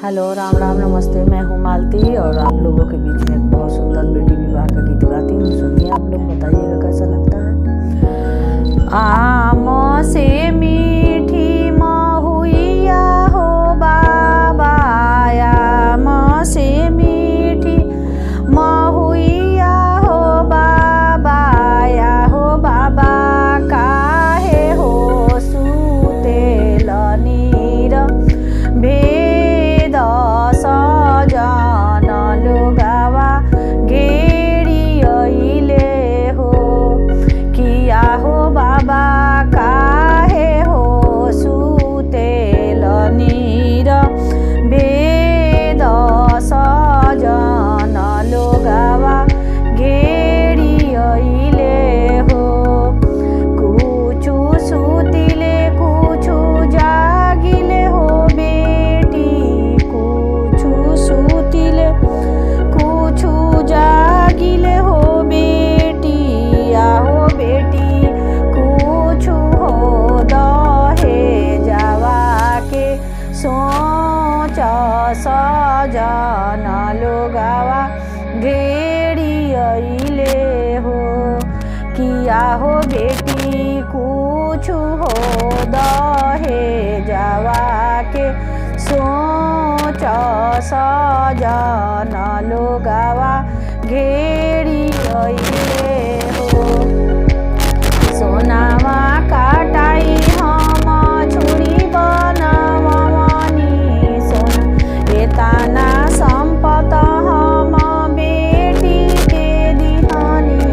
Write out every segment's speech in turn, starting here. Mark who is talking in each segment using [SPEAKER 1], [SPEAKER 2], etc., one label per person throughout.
[SPEAKER 1] Hello, Ram Ram, नमस्ते। मैं हूँ मालती और आप लोगों के बीच में एक बहुत सुंदर बेटी विवाह का गीत गाती हूँ। सुनिए, आप लोग बताइएगा कैसा लगता है। आम से मीठी महुइया हो बाबा, आम से मीठी महुइया हो बाबा, या हो बाबा काहे हो सुतेल नीर भेद सजन लुगावा घेरियले हो, किया हो बाबा काहे हो सुतेल नीर भेद सजन लुगावा घेरियले हो। कुछु सुतिले कुछु जागिले हो बेटी, कुछु सुतिले कुछु जागिले हो बेटी, आहो बेटी कुछु हो दहेजवा के सोच सजन लोगावा घेरियले हो, किया हो बेटी कुछु हो दहेजवा के सोच सजन लोगावा घेरियले हो। सोनामा काटाई हम छुरी बनवनी, सोना एतना संपत हम बेटी के दिहनी,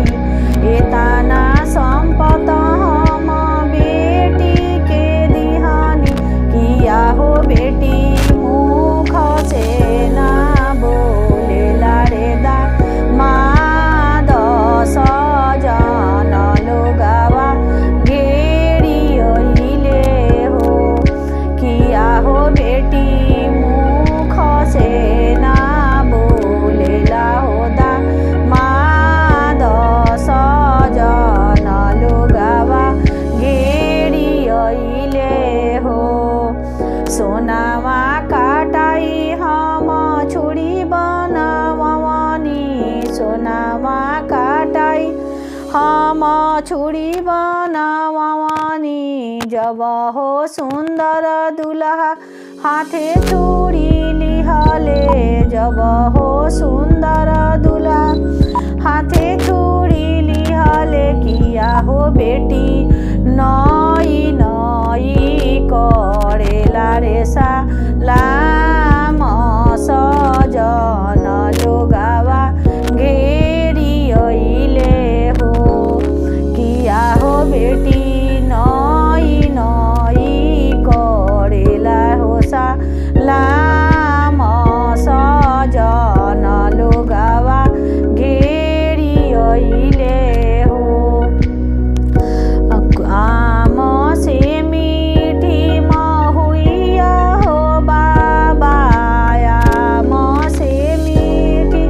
[SPEAKER 1] एतना संपत हम बेटी के दिहनी, किया हो बेटी मुख से ना बोलेला रे दा माद सजन लोगावा घेरियले हो, किया हो बेटी मुख से ना बोलेला हो दा माद सजन लोगावा घेरियले हो। सोनामा काटाई हम छुरी बनवनी, सोनामा काटाई हम छुरी बनवनी, जब हो सुंदर दुल्हा हाथे छुरी लिहले, जब हो सुंदर दुल्हा हाथे छुरी लिहले, किया हो बेटी नई नई करेला रे सालाम सजन लोगावा घेरियले हो, किया हो बेटी नई नई करेला हो सालाम सजन लोगावा घेरियले हो। आम से मीठी महुइया हो बाबा, आम से मीठी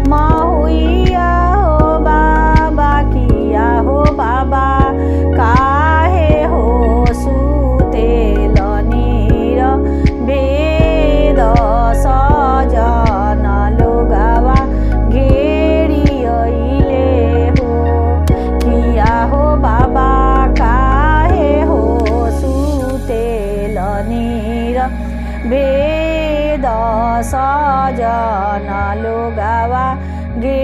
[SPEAKER 1] महुइया हो बाबा, किया हो बाबा काहे हो सुतेल नीर भेद सजन लोगावा घेरियले हो, किया हो बाबा काहे हो सुतेल नीर भेद सजन लोगावा घे